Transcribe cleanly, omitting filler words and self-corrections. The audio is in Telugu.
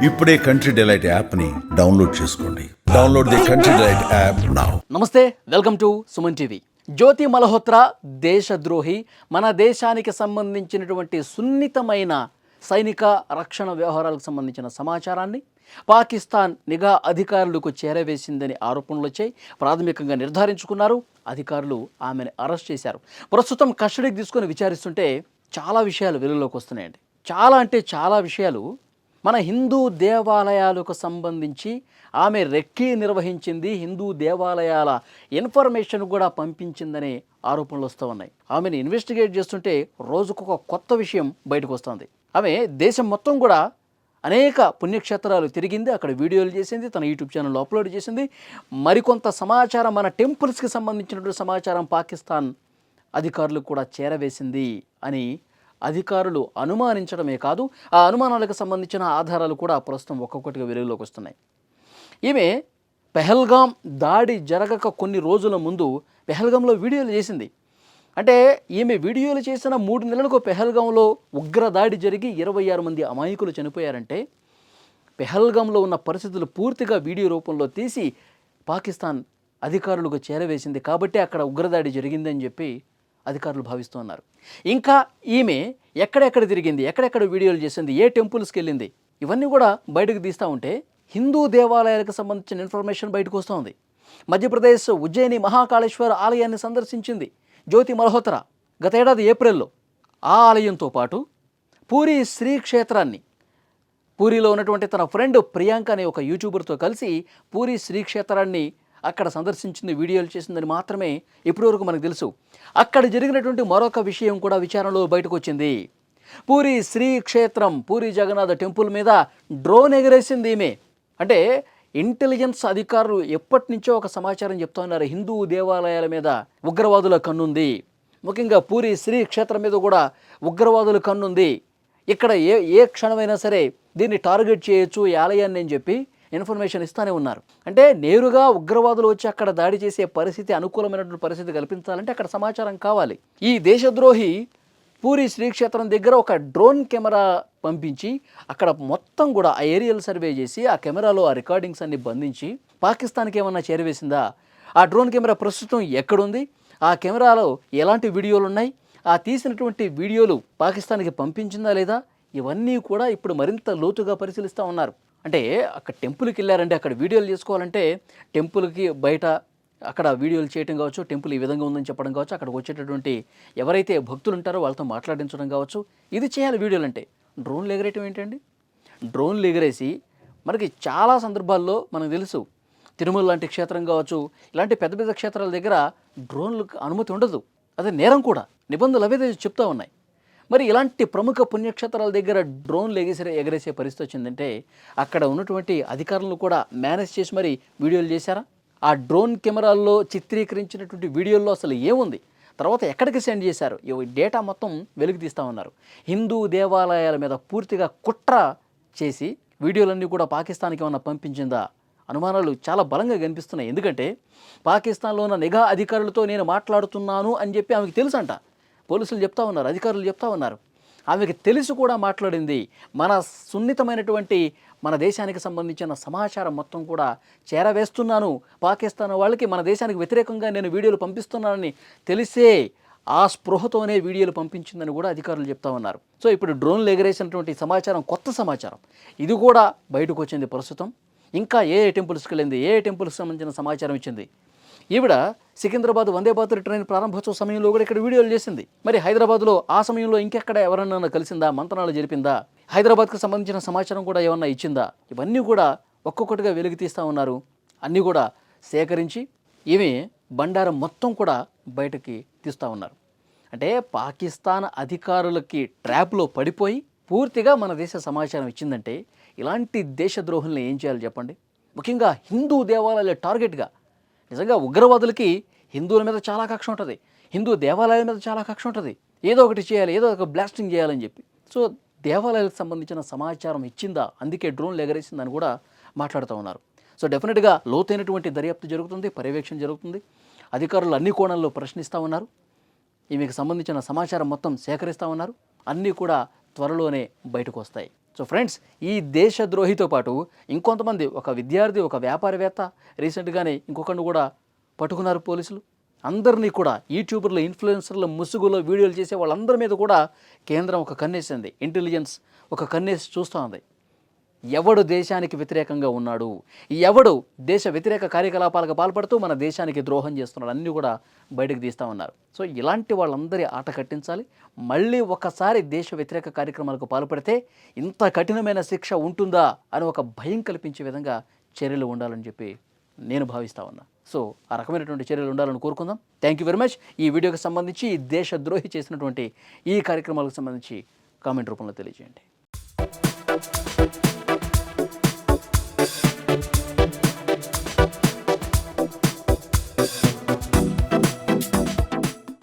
ఇప్పుడే కంట్రీ డిలైట్ యాప్ని డౌన్లోడ్ చేసుకోండి. Download the country delight app now. నమస్తే, వెల్కమ్ టు సుమన్ టీవీ. జ్యోతి మల్హోత్రా దేశద్రోహి, మన దేశానికి సంబంధించినటువంటి సున్నితమైన సైనిక రక్షణ వ్యవహారాలకు సంబంధించిన సమాచారాన్ని పాకిస్తాన్ నిఘా అధికారులకు చేరవేసిందని ఆరోపణలు వచ్చాయి. ప్రాథమికంగా నిర్ధారించుకున్నారు. అధికారులు ఆమెను అరెస్ట్ చేశారు. ప్రస్తుతం కస్టడీకి తీసుకొని విచారిస్తుంటే చాలా విషయాలు వెలుగులోకి వస్తున్నాయండి. చాలా అంటే చాలా విషయాలు. మన హిందూ దేవాలయాలకు సంబంధించి ఆమె రెక్కీ నిర్వహించింది, హిందూ దేవాలయాల ఇన్ఫర్మేషన్ కూడా పంపించిందనే ఆరోపణలు వస్తూ ఉన్నాయి. ఆమెను ఇన్వెస్టిగేట్ చేస్తుంటే రోజుకొక కొత్త విషయం బయటకు వస్తుంది. ఆమె దేశం మొత్తం కూడా అనేక పుణ్యక్షేత్రాలు తిరిగింది, అక్కడ వీడియోలు చేసింది, తన యూట్యూబ్ ఛానల్లో అప్లోడ్ చేసింది. మరికొంత సమాచారం, మన టెంపుల్స్కి సంబంధించినటువంటి సమాచారం పాకిస్తాన్ అధికారులకు కూడా చేరవేసింది అని అధికారులు అనుమానించడమే కాదు, ఆ అనుమానాలకు సంబంధించిన ఆధారాలు కూడా ప్రస్తుతం ఒక్కొక్కటిగా వెలుగులోకి వస్తున్నాయి. ఈమె పెహల్గాం దాడి జరగక కొన్ని రోజుల ముందు పెహల్గాంలో వీడియోలు చేసింది. అంటే ఈమె వీడియోలు చేసిన 3 నెలలకు పెహల్గాంలో ఉగ్ర దాడి జరిగి 26 మంది అమాయకులు చనిపోయారంటే పెహల్గాంలో ఉన్న పరిస్థితులు పూర్తిగా వీడియో రూపంలో తీసి పాకిస్తాన్ అధికారులకు చేరవేసింది. కాబట్టి అక్కడ ఉగ్రదాడి జరిగిందని చెప్పి అధికారులు భావిస్తున్నారు. ఇంకా ఈమె ఎక్కడెక్కడ తిరిగింది, ఎక్కడెక్కడ వీడియోలు చేసింది, ఏ టెంపుల్స్కి వెళ్ళింది, ఇవన్నీ కూడా బయటకు తీస్తూ ఉంటే హిందూ దేవాలయాలకు సంబంధించిన ఇన్ఫర్మేషన్ బయటకు వస్తుంది. మధ్యప్రదేశ్ ఉజ్జయిని మహాకాళేశ్వర ఆలయాన్ని సందర్శించింది జ్యోతి మల్హోత్రా గత ఏడాది ఏప్రిల్లో. ఆ ఆలయంతో పాటు పూరి శ్రీక్షేత్రాన్ని, పూరిలో ఉన్నటువంటి తన ఫ్రెండ్ ప్రియాంక అనే ఒక యూట్యూబర్తో కలిసి పూరి శ్రీక్షేత్రాన్ని అక్కడ సందర్శించింది, వీడియోలు చేసిందని మాత్రమే ఇప్పటివరకు మనకు తెలుసు. అక్కడ జరిగినటువంటి మరొక విషయం కూడా విచారణలో బయటకు వచ్చింది. పూరి శ్రీక్షేత్రం, పూరి జగన్నాథ టెంపుల్ మీద డ్రోన్ ఎగరేసింది ఈమె. అంటే ఇంటెలిజెన్స్ అధికారులు ఎప్పటి నుంచో ఒక సమాచారం చెప్తా ఉన్నారు, హిందూ దేవాలయాల మీద ఉగ్రవాదుల కన్నుంది, ముఖ్యంగా పూరి శ్రీక్షేత్రం మీద కూడా ఉగ్రవాదుల కన్నుంది, ఇక్కడ ఏ క్షణమైనా సరే దీన్ని టార్గెట్ చేయొచ్చు ఈ ఆలయాన్ని అని చెప్పి ఇన్ఫర్మేషన్ ఇస్తూనే ఉన్నారు. అంటే నేరుగా ఉగ్రవాదులు వచ్చి అక్కడ దాడి చేసే పరిస్థితి, అనుకూలమైనటువంటి పరిస్థితి కల్పించాలంటే అక్కడ సమాచారం కావాలి. ఈ దేశద్రోహి పూరి శ్రీక్షేత్రం దగ్గర ఒక డ్రోన్ కెమెరా పంపించి అక్కడ మొత్తం కూడా ఆ ఏరియల్ సర్వే చేసి ఆ కెమెరాలో ఆ రికార్డింగ్స్ అన్ని బంధించి పాకిస్తాన్కి ఏమన్నా చేరవేసిందా, ఆ డ్రోన్ కెమెరా ప్రస్తుతం ఎక్కడుంది, ఆ కెమెరాలో ఎలాంటి వీడియోలు ఉన్నాయి, ఆ తీసినటువంటి వీడియోలు పాకిస్తాన్కి పంపించిందా లేదా, ఇవన్నీ కూడా ఇప్పుడు మరింత లోతుగా పరిశీలిస్తూ ఉన్నారు. అంటే అక్కడ టెంపుల్కి వెళ్ళారంటే అక్కడ వీడియోలు చేసుకోవాలంటే టెంపుల్కి బయట అక్కడ వీడియోలు చేయడం కావచ్చు, టెంపుల్ ఈ విధంగా ఉందని చెప్పడం కావచ్చు, అక్కడికి వచ్చేటటువంటి ఎవరైతే భక్తులు ఉంటారో వాళ్ళతో మాట్లాడించడం కావచ్చు, ఇది చేయాలి వీడియోలు అంటే. డ్రోన్లు ఎగరేయటం ఏంటండి? డ్రోన్లు ఎగరేసి మనకి చాలా సందర్భాల్లో మనకు తెలుసు, తిరుమల లాంటి క్షేత్రం కావచ్చు, ఇలాంటి పెద్ద పెద్ద క్షేత్రాల దగ్గర డ్రోన్లకు అనుమతి ఉండదు, అదే నేరం కూడా, నిబంధనలు అవే చెప్తూ ఉన్నాయి. మరి ఇలాంటి ప్రముఖ పుణ్యక్షేత్రాల దగ్గర డ్రోన్లు ఎగరేసే పరిస్థితి వచ్చిందంటే అక్కడ ఉన్నటువంటి అధికారులను కూడా మేనేజ్ చేసి మరి వీడియోలు చేశారా? ఆ డ్రోన్ కెమెరాల్లో చిత్రీకరించినటువంటి వీడియోల్లో అసలు ఏముంది, తర్వాత ఎక్కడికి సెండ్ చేశారు, ఈ డేటా మొత్తం వెలుగు తీస్తూ ఉన్నారు. హిందూ దేవాలయాల మీద పూర్తిగా కుట్ర చేసి వీడియోలన్నీ కూడా పాకిస్తాన్కి ఏమన్నా పంపించిందా? అనుమానాలు చాలా బలంగా కనిపిస్తున్నాయి. ఎందుకంటే పాకిస్తాన్లో ఉన్న నిఘా అధికారులతో నేను మాట్లాడుతున్నాను అని చెప్పి ఆమెకు తెలుసంట. పోలీసులు చెప్తా ఉన్నారు, అధికారులు చెప్తా ఉన్నారు. ఆమెకి తెలిసి కూడా మాట్లాడింది. మన సున్నితమైనటువంటి మన దేశానికి సంబంధించిన సమాచారం మొత్తం కూడా చేరవేస్తున్నాను పాకిస్తాన్ వాళ్ళకి, మన దేశానికి వ్యతిరేకంగా నేను వీడియోలు పంపిస్తున్నానని తెలిసే ఆ స్పృహతోనే వీడియోలు పంపించిందని కూడా అధికారులు చెప్తా ఉన్నారు. సో ఇప్పుడు డ్రోన్లు ఎగరేసినటువంటి సమాచారం కొత్త సమాచారం, ఇది కూడా బయటకు వచ్చింది ప్రస్తుతం. ఇంకా ఏ టెంపుల్స్కి వెళ్ళింది, ఏ టెంపుల్స్కి సంబంధించిన సమాచారం ఇచ్చింది. ఈవిడ సికింద్రాబాద్ వందే భారత్ ట్రైన్ ప్రారంభోత్సవ సమయంలో కూడా ఇక్కడ వీడియోలు చేసింది. మరి హైదరాబాద్లో ఆ సమయంలో ఇంకెక్కడ ఎవరన్నా కలిసిందా, మంత్రాలు జరిపిందా, హైదరాబాద్కు సంబంధించిన సమాచారం కూడా ఏమన్నా ఇచ్చిందా, ఇవన్నీ కూడా ఒక్కొక్కటిగా వెలుగు తీస్తూ ఉన్నారు. అన్నీ కూడా సేకరించి ఈమె బండారం మొత్తం కూడా బయటకి తీస్తూ ఉన్నారు. అంటే పాకిస్తాన్ అధికారులకి ట్రాప్లో పడిపోయి పూర్తిగా మన దేశ సమాచారం ఇచ్చిందంటే ఇలాంటి దేశద్రోహుల్ని ఏం చేయాలి చెప్పండి? ముఖ్యంగా హిందూ దేవాలయాల టార్గెట్గా. నిజంగా ఉగ్రవాదులకి హిందువుల మీద చాలా కక్ష ఉంటుంది, హిందూ దేవాలయాల మీద చాలా కక్ష ఉంటుంది, ఏదో ఒకటి చేయాలి, ఏదో ఒక బ్లాస్టింగ్ చేయాలని చెప్పి. సో దేవాలయాలకు సంబంధించిన సమాచారం ఇచ్చిందా, అందుకే డ్రోన్లు ఎగరేసిందని కూడా మాట్లాడుతూ ఉన్నారు. సో డెఫినెట్గా లోతైనటువంటి దర్యాప్తు జరుగుతుంది, పర్యవేక్షణ జరుగుతుంది. అధికారులు అన్ని కోణాల్లో ప్రశ్నిస్తూ ఉన్నారు. ఈమెకు సంబంధించిన సమాచారం మొత్తం సేకరిస్తూ ఉన్నారు. అన్నీ కూడా త్వరలోనే బయటకు వస్తాయి. సో ఫ్రెండ్స్, ఈ దేశద్రోహితో పాటు ఇంకొంతమంది, ఒక విద్యార్థి, ఒక వ్యాపారవేత్త, రీసెంట్గానే ఇంకొకరిని కూడా పట్టుకున్నారు పోలీసులు. అందరినీ కూడా యూట్యూబర్లు, ఇన్ఫ్లుయెన్సర్లు, ముసుగులో వీడియోలు చేసే వాళ్ళందరి మీద కూడా కేంద్రం ఒక కన్నేసింది, ఇంటెలిజెన్స్ ఒక కన్నేసి చూస్తూ ఉంది. ఎవడు దేశానికి వ్యతిరేకంగా ఉన్నాడు, ఎవడు దేశ వ్యతిరేక కార్యకలాపాలకు పాల్పడుతూ మన దేశానికి ద్రోహం చేస్తున్నాడు అన్నీ కూడా బయటకు తీస్తూ ఉన్నారు. సో ఇలాంటి వాళ్ళందరి ఆట కట్టించాలి. మళ్ళీ ఒకసారి దేశ వ్యతిరేక కార్యక్రమాలకు పాల్పడితే ఇంత కఠినమైన శిక్ష ఉంటుందా అని ఒక భయం కల్పించే విధంగా చర్యలు ఉండాలని చెప్పి నేను భావిస్తా ఉన్నా. సో ఆ రకమైనటువంటి చర్యలు ఉండాలని కోరుకుందాం. Thank you very much. ఈ వీడియోకి సంబంధించి, ఈ దేశద్రోహి చేసినటువంటి ఈ కార్యక్రమాలకు సంబంధించి కామెంట్ రూపంలో తెలియజేయండి.